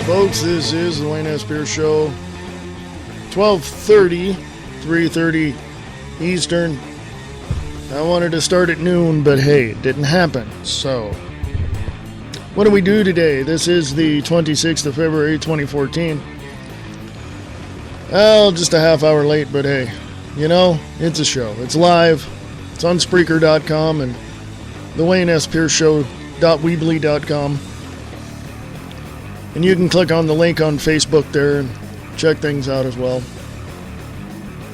Folks, this is the Wayne S. Pierce Show, 12:30, 3:30 Eastern. I wanted to start at noon, but hey, it didn't happen. So, what do we do today? This is the 26th of February, 2014. Well, just a half hour late, but hey, you know, it's a show. It's live. It's on Spreaker.com and the Wayne S. Pierce Show.weebly.com. And you can click on the link on Facebook there and check things out as well.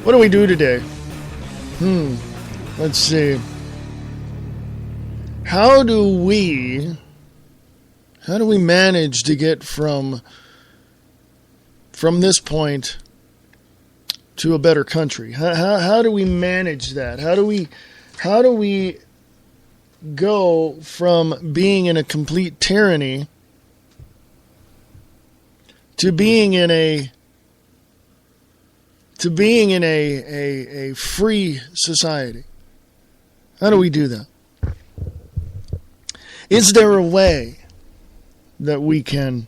What do we do today? Let's see. How do we manage to get from this point to a better country? How do we manage that? How do we go from being in a complete tyranny to being in a free society? How do we do that? Is there a way that we can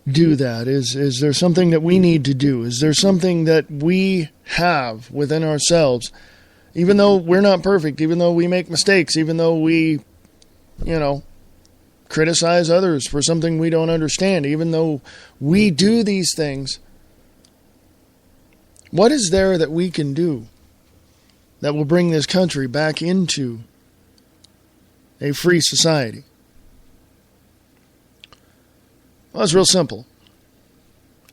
do that? Is there something that we need to do? Is there something that we have within ourselves, even though we're not perfect, even though we make mistakes, even though we, criticize others for something we don't understand, even though we do these things? What is there that we can do that will bring this country back into a free society? Well, it's real simple,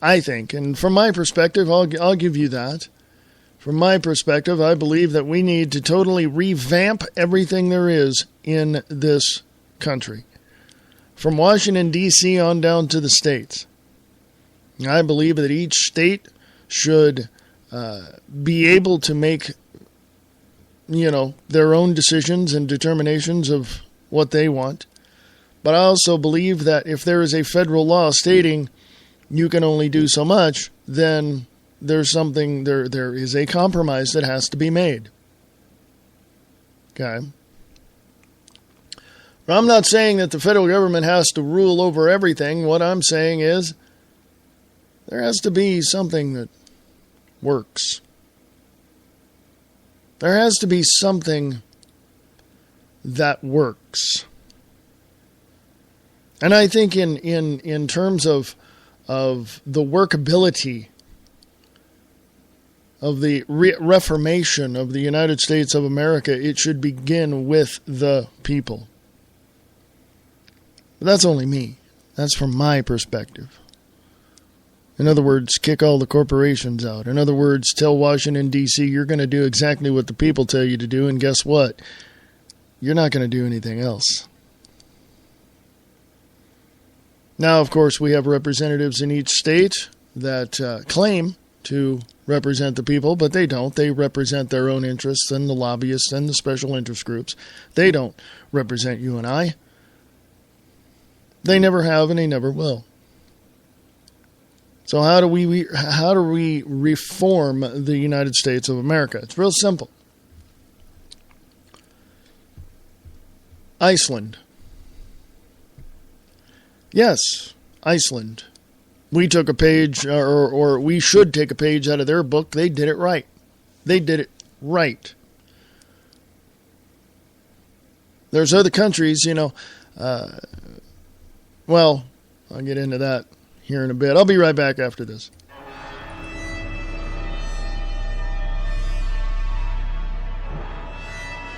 I think. And from my perspective, I'll give you that. From my perspective, I believe that we need to totally revamp everything there is in this country, from Washington, D.C. on down to the states. I believe that each state should be able to make, their own decisions and determinations of what they want. But I also believe that if there is a federal law stating you can only do so much, then there is a compromise that has to be made. Okay? I'm not saying that the federal government has to rule over everything. What I'm saying is there has to be something that works. There has to be something that works. And I think in terms of the workability of the reformation of the United States of America, it should begin with the people. But that's only me. That's from my perspective. In other words, kick all the corporations out. In other words, tell Washington, D.C., you're going to do exactly what the people tell you to do, and guess what? You're not going to do anything else. Now, of course, we have representatives in each state that claim to represent the people, but they don't. They represent their own interests and the lobbyists and the special interest groups. They don't represent you and I. They never have and they never will. So how do we reform the United States of America? It's real simple. Iceland. Yes, Iceland. We took a page, or we should take a page out of their book. They did it right. They did it right. There's other countries, well, I'll get into that here in a bit. I'll be right back after this.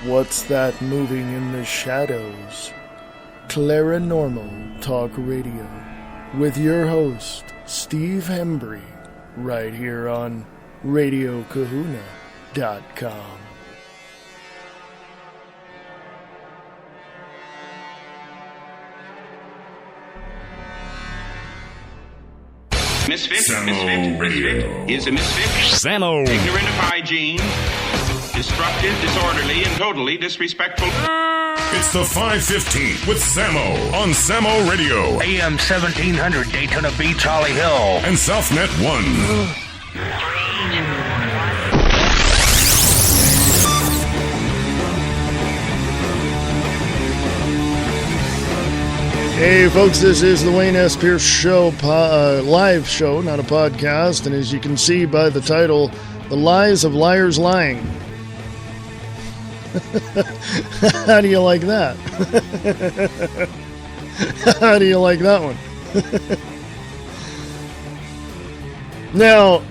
What's that moving in the shadows? Claranormal Talk Radio with your host, Steve Hembry, right here on RadioKahuna.com. Misfit is a misfit. Samo. Ignorant of hygiene, destructive, disorderly, and totally disrespectful. It's the 5:15 with Samo on Samo Radio. AM 1700 Daytona Beach, Holly Hill. And Southnet 1. Hey folks, this is the Wayne S. Pierce Show, live show, not a podcast, and as you can see by the title, The Lies of Liars Lying. How do you like that? How do you like that one? Now,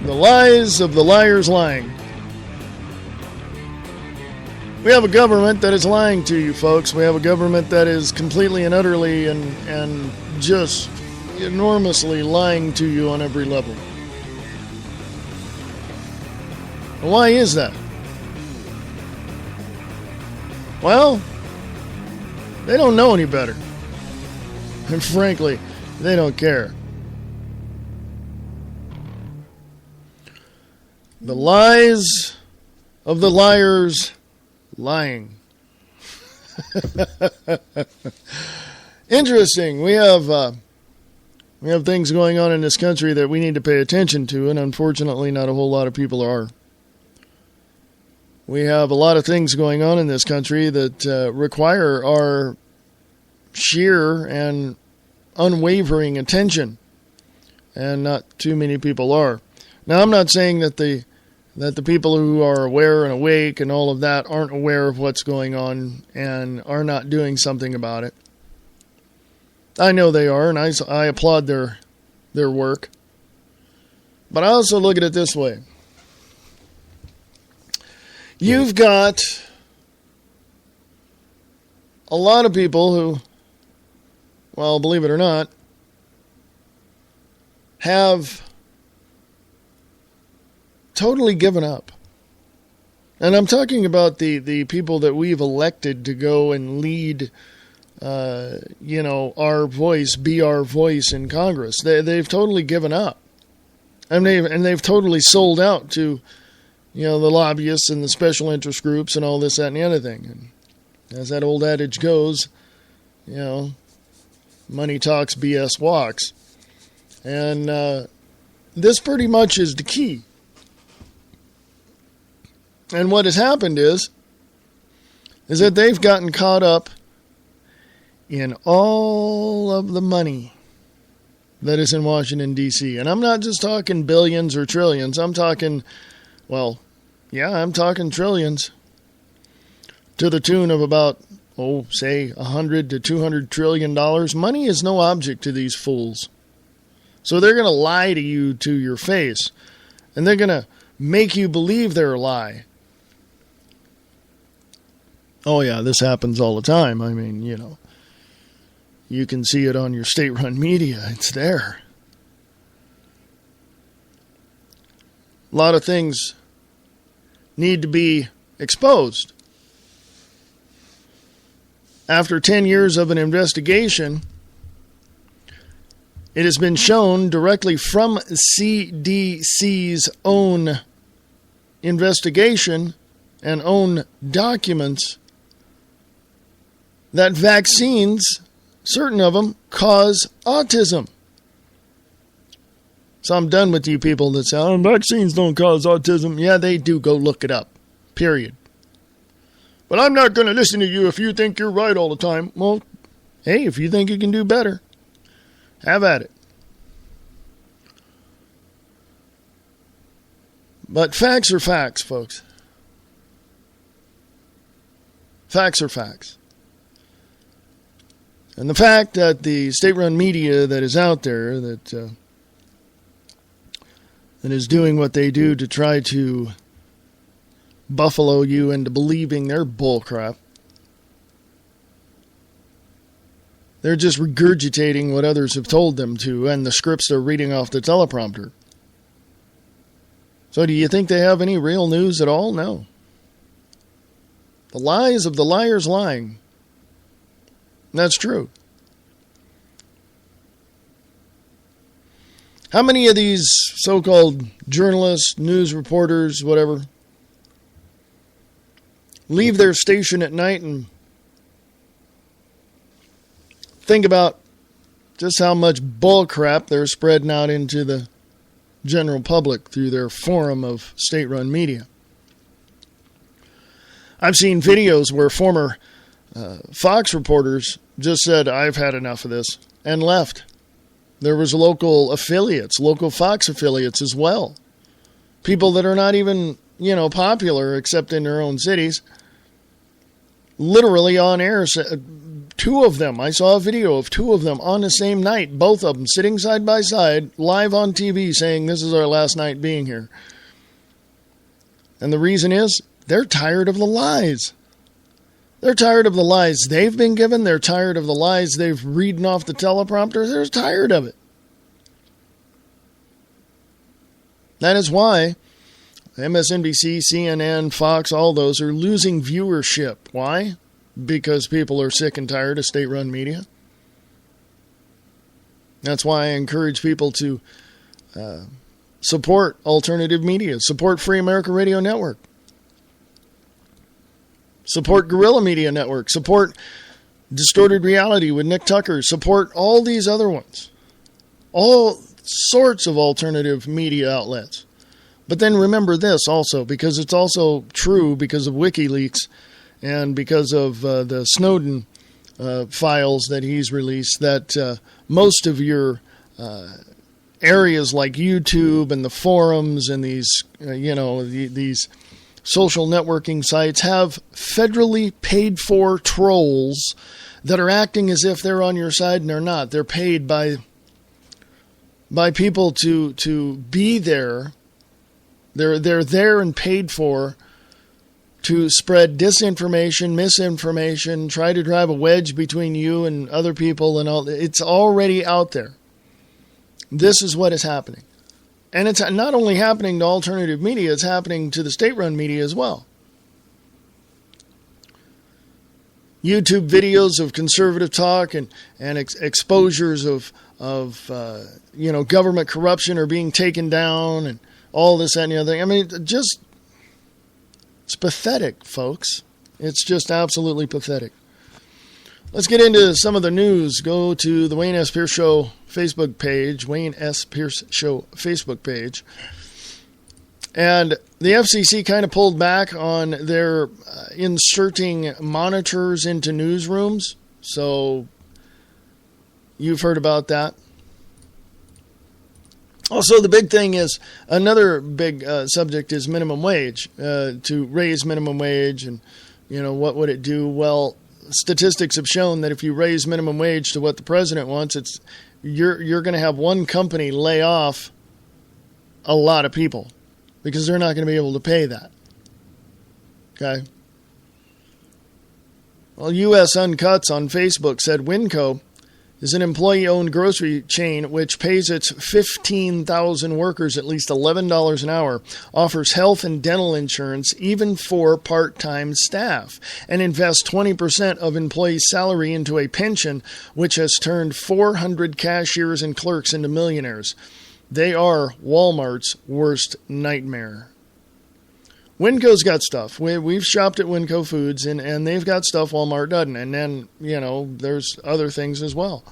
the lies of the liars lying. We have a government that is lying to you, folks. We have a government that is completely and utterly and just enormously lying to you on every level. Why is that? Well, they don't know any better. And frankly, they don't care. The lies of the liars lying. Interesting. We have things going on in this country that we need to pay attention to, and unfortunately not a whole lot of people are. We have a lot of things going on in this country that require our sheer and unwavering attention, and not too many people are. Now, I'm not saying that the people who are aware and awake and all of that aren't aware of what's going on and are not doing something about it. I know they are, and I applaud their work. But I also look at it this way. You've got a lot of people who, well, believe it or not, have totally given up. And I'm talking about the people that we've elected to go and lead, our voice, be our voice in Congress. They've totally given up. And they've totally sold out to, the lobbyists and the special interest groups and all this, that, and the other thing. And as that old adage goes, money talks, BS walks. And this pretty much is the key. And what has happened is that they've gotten caught up in all of the money that is in Washington, D.C. And I'm not just talking billions or trillions. I'm talking, I'm talking trillions. To the tune of about, say, $100 to $200 trillion. Money is no object to these fools. So they're going to lie to you to your face. And they're going to make you believe their lie. Oh, yeah, this happens all the time. I mean, you can see it on your state-run media. It's there. A lot of things need to be exposed. After 10 years of an investigation, it has been shown directly from CDC's own investigation and own documents that vaccines, certain of them, cause autism. So I'm done with you people that say, vaccines don't cause autism. Yeah, they do. Go look it up. Period. But I'm not going to listen to you if you think you're right all the time. Well, hey, if you think you can do better, have at it. But facts are facts, folks. Facts are facts. And the fact that the state-run media that is out there that is doing what they do to try to buffalo you into believing their bullcrap, they're just regurgitating what others have told them to and the scripts they're reading off the teleprompter. So do you think they have any real news at all? No. The lies of the liars lying. That's true. How many of these so-called journalists, news reporters, whatever, leave their station at night and think about just how much bull crap they're spreading out into the general public through their forum of state-run media? I've seen videos where former Fox reporters just said, I've had enough of this, and left. There was local affiliates, local Fox affiliates as well. People that are not even, popular except in their own cities. Literally on air, two of them, I saw a video of two of them on the same night, both of them sitting side by side, live on TV saying this is our last night being here. And the reason is, they're tired of the lies. They're tired of the lies they've been given. They're tired of the lies they've reading off the teleprompter. They're tired of it. That is why MSNBC, CNN, Fox, all those are losing viewership. Why? Because people are sick and tired of state-run media. That's why I encourage people to support alternative media, support Free America Radio Network, support Guerrilla Media Network, support Distorted Reality with Nick Tucker, support all these other ones, all sorts of alternative media outlets. But then remember this also, because it's also true because of WikiLeaks and because of the Snowden files that he's released, that most of your areas like YouTube and the forums and these, these social networking sites have federally paid for trolls that are acting as if they're on your side and they're not. They're paid by people to be there. They're there and paid for to spread disinformation, misinformation, try to drive a wedge between you and other people and all. It's already out there. This is what is happening. And it's not only happening to alternative media, it's happening to the state-run media as well. YouTube videos of conservative talk and exposures of government corruption are being taken down and all this, that, and the other thing. I mean, it's pathetic, folks. It's just absolutely pathetic. Let's get into some of the news. Go to the Wayne S. Pierce Show Facebook page, Wayne S. Pierce Show Facebook page. And the FCC kind of pulled back on their inserting monitors into newsrooms. So you've heard about that. Also, the big thing is, another big subject is minimum wage, to raise minimum wage. And, what would it do? Well, statistics have shown that if you raise minimum wage to what the president wants, you're going to have one company lay off a lot of people because they're not going to be able to pay that. Okay? Well, U.S. Uncuts on Facebook said Winco is an employee-owned grocery chain which pays its 15,000 workers at least $11 an hour, offers health and dental insurance even for part-time staff, and invests 20% of employees' salary into a pension which has turned 400 cashiers and clerks into millionaires. They are Walmart's worst nightmare. Winco's got stuff. We've shopped at Winco Foods, and they've got stuff Walmart doesn't. And then, there's other things as well.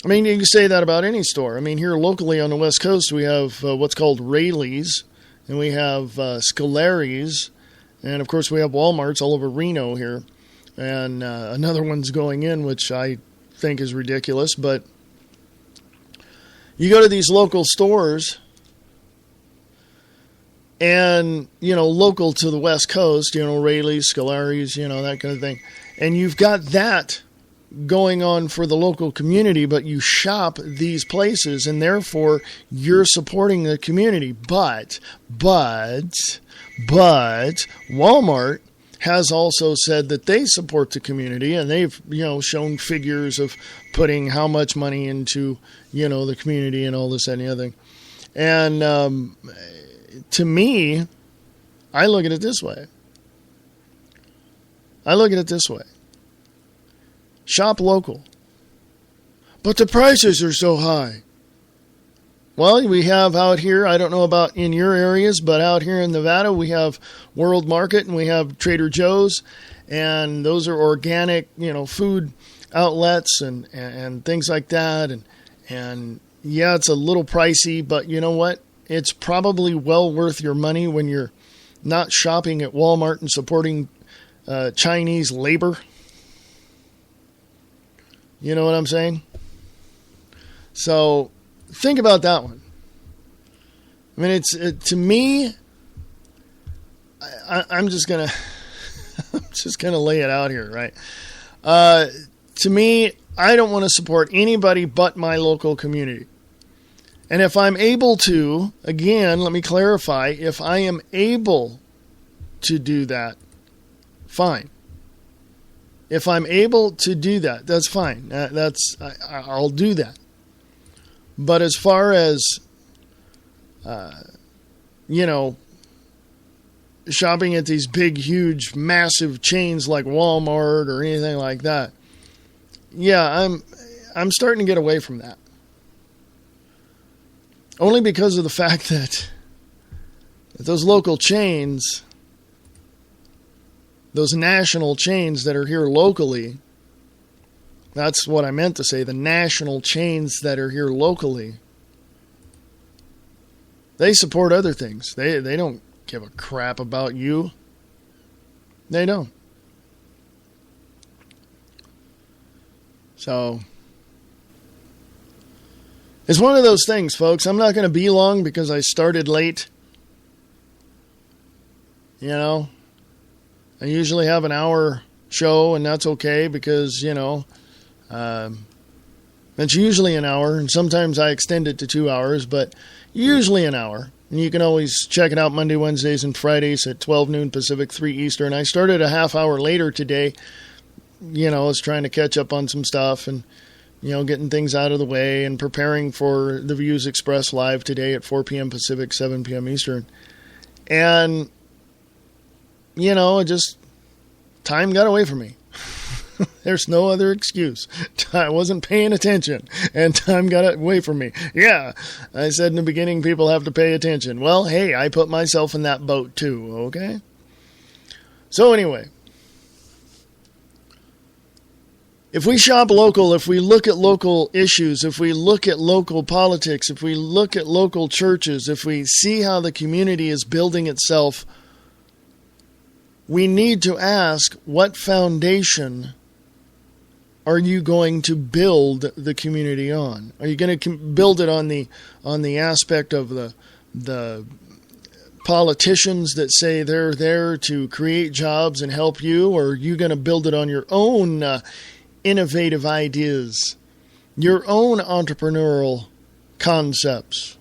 I mean, you can say that about any store. I mean, here locally on the West Coast, we have what's called Rayleigh's, and we have Scolari's, and, of course, we have Walmart's all over Reno here. And another one's going in, which I think is ridiculous. But you go to these local stores, and, local to the West Coast, Rayleigh's, Scolari's, that kind of thing. And you've got that going on for the local community, but you shop these places, and therefore you're supporting the community. But Walmart has also said that they support the community, and they've, shown figures of putting how much money into, the community and all this and the other thing. And, to me, I look at it this way. Shop local. But the prices are so high. Well, we have out here, I don't know about in your areas, but out here in Nevada, we have World Market and we have Trader Joe's. And those are organic, food outlets and things like that. And yeah, it's a little pricey, but you know what? It's probably well worth your money when you're not shopping at Walmart and supporting Chinese labor. You know what I'm saying? So think about that one. I mean, to me, I'm just gonna lay it out here, right? To me, I don't want to support anybody but my local community. And if I'm able to, again, let me clarify, if I am able to do that, fine. If I'm able to do that, that's fine. I'll do that. But as far as, shopping at these big, huge, massive chains like Walmart or anything like that, yeah, I'm starting to get away from that. Only because of the fact that those local chains, those national chains that are here locally, that's what I meant to say, the national chains that are here locally, they support other things. They don't give a crap about you. They don't. So it's one of those things, folks. I'm not going to be long because I started late. I usually have an hour show, and that's okay because, it's usually an hour, and sometimes I extend it to 2 hours, but usually an hour. And you can always check it out Monday, Wednesdays, and Fridays at 12 noon Pacific, 3 Eastern. I started a half hour later today. I was trying to catch up on some stuff and, getting things out of the way and preparing for the Views Express live today at 4 p.m. Pacific, 7 p.m. Eastern. And, time got away from me. There's no other excuse. I wasn't paying attention, and time got away from me. Yeah, I said in the beginning people have to pay attention. Well, hey, I put myself in that boat too, okay? So anyway, if we shop local, if we look at local issues, if we look at local politics, if we look at local churches, if we see how the community is building itself, we need to ask, what foundation are you going to build the community on? Are you going to build it on the aspect of the politicians that say they're there to create jobs and help you, or are you going to build it on your own innovative ideas, your own entrepreneurial concepts?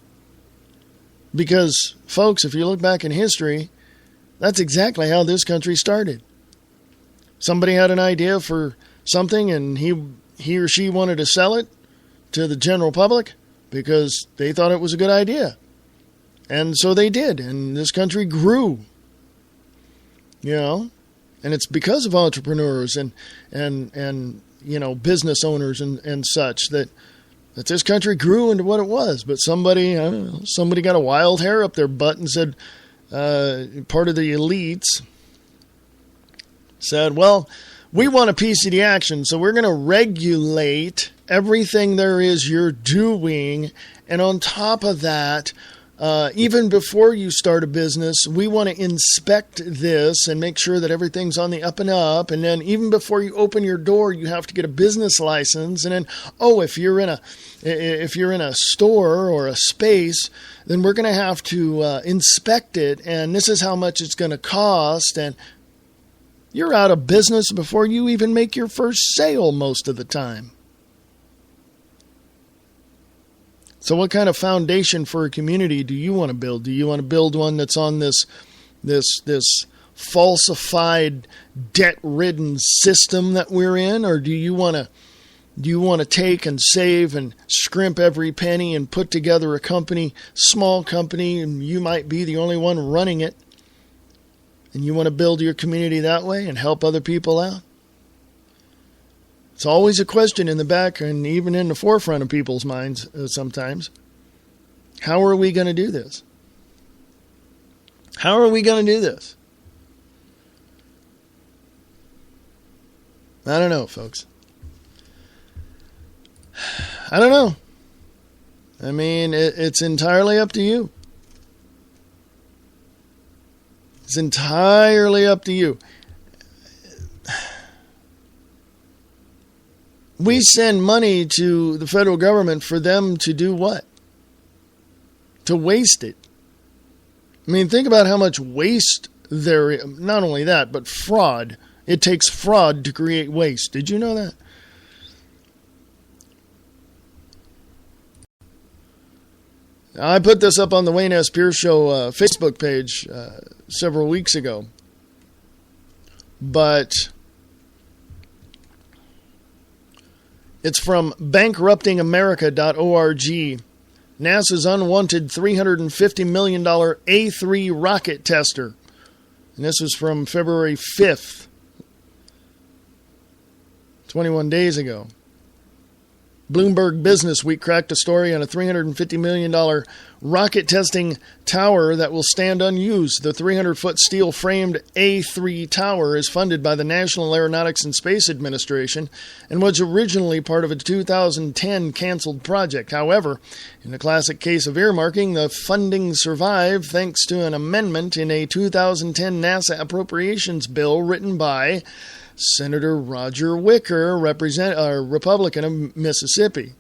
Because, folks, if you look back in history, that's exactly how this country started. Somebody had an idea for something, and he or she wanted to sell it to the general public because they thought it was a good idea. And so they did, and this country grew. And it's because of entrepreneurs and business owners and such that this country grew into what it was. But somebody got a wild hair up their butt and said, part of the elites said, well, we want a piece of the action, so we're going to regulate everything there is you're doing. And on top of that, even before you start a business, we want to inspect this and make sure that everything's on the up and up. And then even before you open your door, you have to get a business license. And then, if you're in a store or a space, then we're going to have to inspect it. And this is how much it's going to cost. And you're out of business before you even make your first sale most of the time. So what kind of foundation for a community do you want to build? Do you want to build one that's on this falsified, debt-ridden system that we're in? Or do you want to take and save and scrimp every penny and put together a company, small company, and you might be the only one running it? And you want to build your community that way and help other people out? It's always a question in the back and even in the forefront of people's minds sometimes. How are we going to do this? How are we going to do this? I don't know, folks. I don't know. I mean, it's entirely up to you. It's entirely up to you. We send money to the federal government for them to do what? To waste it. I mean, think about how much waste there is. Not only that, but fraud. It takes fraud to create waste. Did you know that? I put this up on the Wayne S. Pierce Show Facebook page several weeks ago. But it's from bankruptingamerica.org. NASA's unwanted $350 million A3 rocket tester. And this is from February 5th, 21 days ago. Bloomberg Business Week cracked a story on a $350 million rocket testing tower that will stand unused. The 300-foot steel-framed A3 tower is funded by the National Aeronautics and Space Administration and was originally part of a 2010 canceled project. However, in a classic case of earmarking, the funding survived thanks to an amendment in a 2010 NASA appropriations bill written by Senator Roger Wicker, Republican of Mississippi,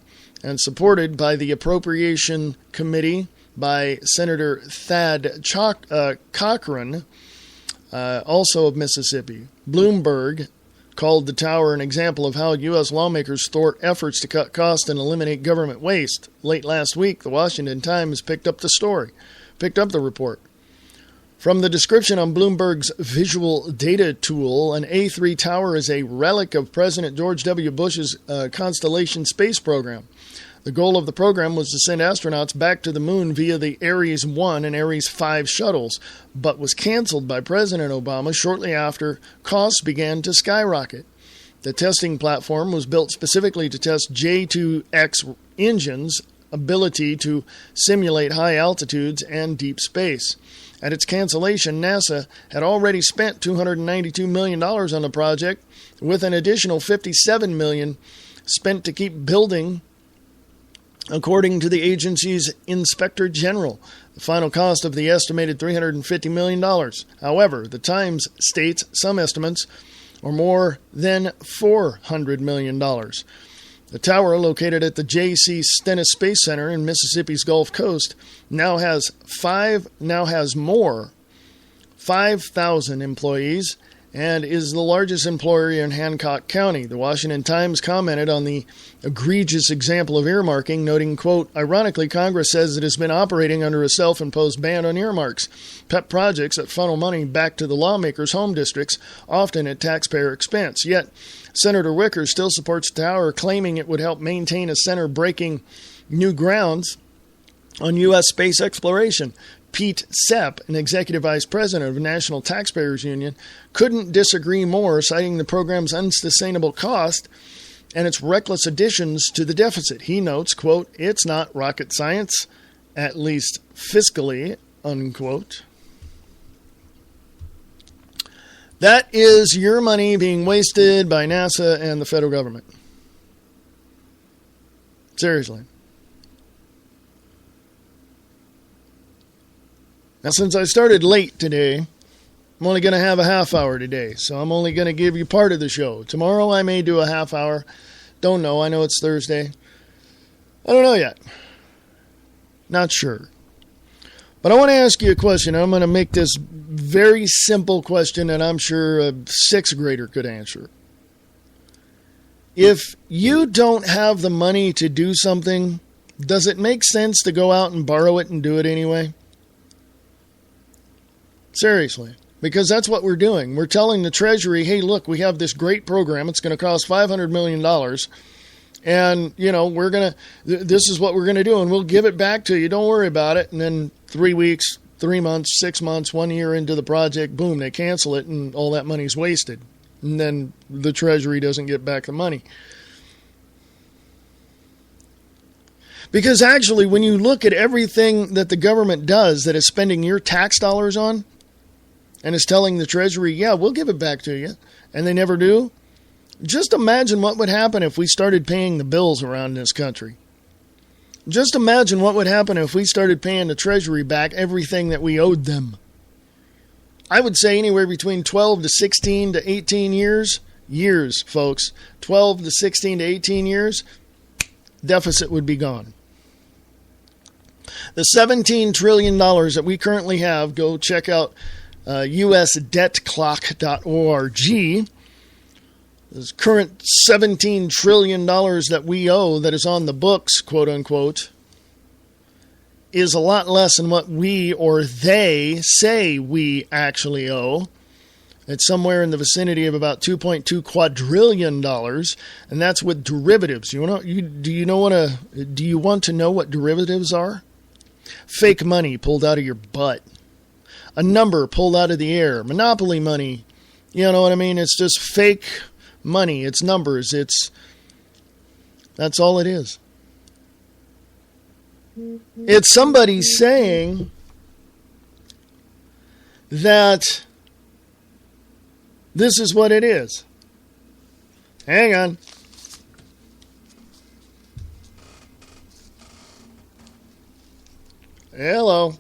and supported by the Appropriation Committee by Senator Thad Cochran, also of Mississippi. Bloomberg called the tower an example of how U.S. lawmakers thwart efforts to cut costs and eliminate government waste. Late last week, the Washington Times picked up the report. From the description on Bloomberg's visual data tool, an A3 tower is a relic of President George W. Bush's Constellation space program. The goal of the program was to send astronauts back to the moon via the Ares 1 and Ares 5 shuttles, but was canceled by President Obama shortly after costs began to skyrocket. The testing platform was built specifically to test J2X engines' ability to simulate high altitudes and deep space. At its cancellation, NASA had already spent $292 million on the project, with an additional $57 million spent to keep building, according to the agency's Inspector General. The final cost of the estimated $350 million. However, the Times states some estimates are more than $400 million. The tower, located at the J.C. Stennis Space Center in Mississippi's Gulf Coast, now has 5,000 employees and is the largest employer in Hancock County. The Washington Times commented on the egregious example of earmarking, noting, quote, ironically, Congress says it has been operating under a self-imposed ban on earmarks, pet projects that funnel money back to the lawmakers' home districts, often at taxpayer expense. Yet, Senator Wicker still supports the tower, claiming it would help maintain a center breaking new grounds on U.S. space exploration. Pete Sepp, an executive vice president of National Taxpayers Union, couldn't disagree more, citing the program's unsustainable cost and its reckless additions to the deficit. He notes, quote, it's not rocket science, at least fiscally, unquote. That is your money being wasted by NASA and the federal government. Seriously. Now, since I started late today, I'm only going to have a half hour today, so I'm only going to give you part of the show. Tomorrow I may do a half hour. Don't know. I know it's Thursday. I don't know yet. Not sure. But I want to ask you a question. I'm going to make this very simple question that I'm sure a sixth grader could answer. If you don't have the money to do something, does it make sense to go out and borrow it and do it anyway? Seriously. Because that's what we're doing. We're telling the Treasury, hey, look, we have this great program. It's going to cost $500 million. And, you know, this is what we're going to do. And we'll give it back to you. Don't worry about it. And then 3 weeks, 3 months, 6 months, 1 year into the project, boom, they cancel it and all that money's wasted. And then the Treasury doesn't get back the money. Because actually, when you look at everything that the government does that is spending your tax dollars on, and is telling the Treasury, yeah, we'll give it back to you, and they never do, just imagine what would happen if we started paying the bills around this country. Just imagine what would happen if we started paying the Treasury back everything that we owed them. I would say anywhere between 12 to 16 to 18 years, years, folks, 12 to 16 to 18 years, deficit would be gone. The $17 trillion that we currently have, go check out usdebtclock.org. This current $17 trillion that we owe, that is on the books, quote unquote, is a lot less than what we or they say we actually owe. It's somewhere in the vicinity of about $2.2 quadrillion, and that's with derivatives. Do you want to know what derivatives are? Fake money pulled out of your butt. A number pulled out of the air. Monopoly money. You know what I mean? It's just fake money. It's numbers. That's all it is. It's somebody saying that this is what it is. Hang on. Hello.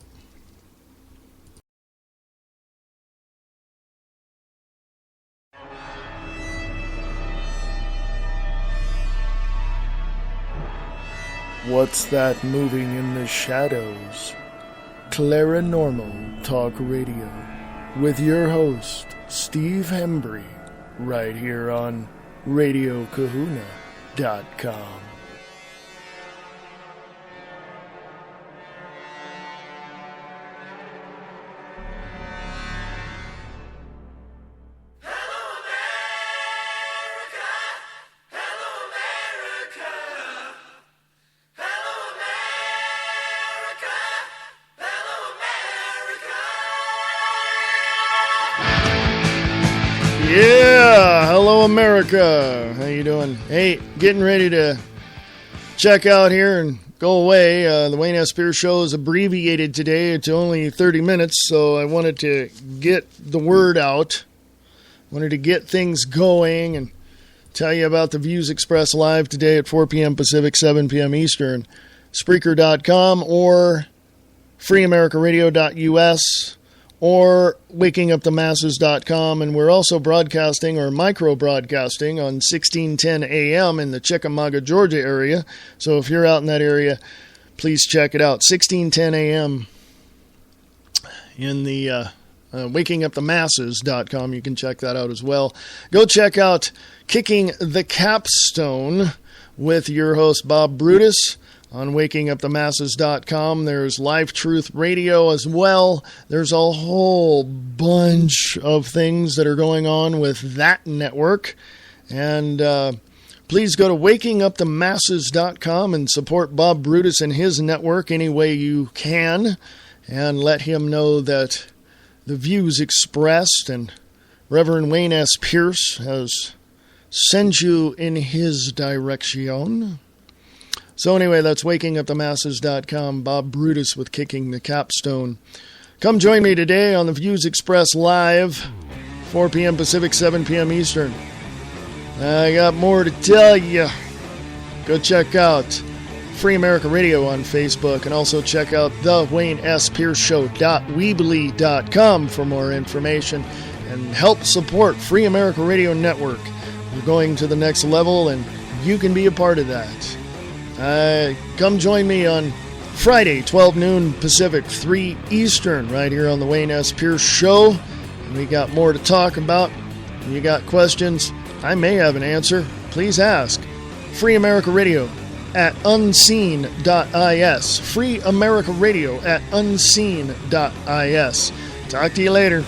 What's that moving in the shadows? Claranormal Talk Radio with your host, Steve Hembry, right here on RadioKahuna.com. Yeah, hello America. How you doing? Hey, getting ready to check out here and go away. The Wayne S. Pierce Show is abbreviated today to only 30 minutes, so I wanted to get the word out. Wanted to get things going and tell you about the Views Expressed live today at 4 p.m. Pacific, 7 p.m. Eastern. Spreaker.com or freeamericaradio.us. or wakingupthemasses.com, and we're also broadcasting or micro-broadcasting on 1610 AM in the Chickamauga, Georgia area. So if you're out in that area, please check it out. 1610 AM in the wakingupthemasses.com. You can check that out as well. Go check out Kicking the Capstone with your host, Bob Brutus, on wakingupthemasses.com. There's Live Truth Radio as well. There's a whole bunch of things that are going on with that network. And please go to wakingupthemasses.com and support Bob Brutus and his network any way you can. And let him know that the views expressed and Reverend Wayne S. Pierce has sent you in his direction. So anyway, that's wakingupthemasses.com. Bob Brutus with Kicking the Capstone. Come join me today on the Views Express Live, 4 p.m. Pacific, 7 p.m. Eastern. I got more to tell you. Go check out Free America Radio on Facebook, and also check out the Wayne S. Pierce Show.weebly.com for more information and help support Free America Radio Network. We're going to the next level, and you can be a part of that. Come join me on Friday, 12 noon Pacific, 3 Eastern, right here on the Wayne S. Pierce Show. And we got more to talk about. You got questions? I may have an answer. Please ask. Free America Radio at unseen.is. Free America Radio at unseen.is. Talk to you later.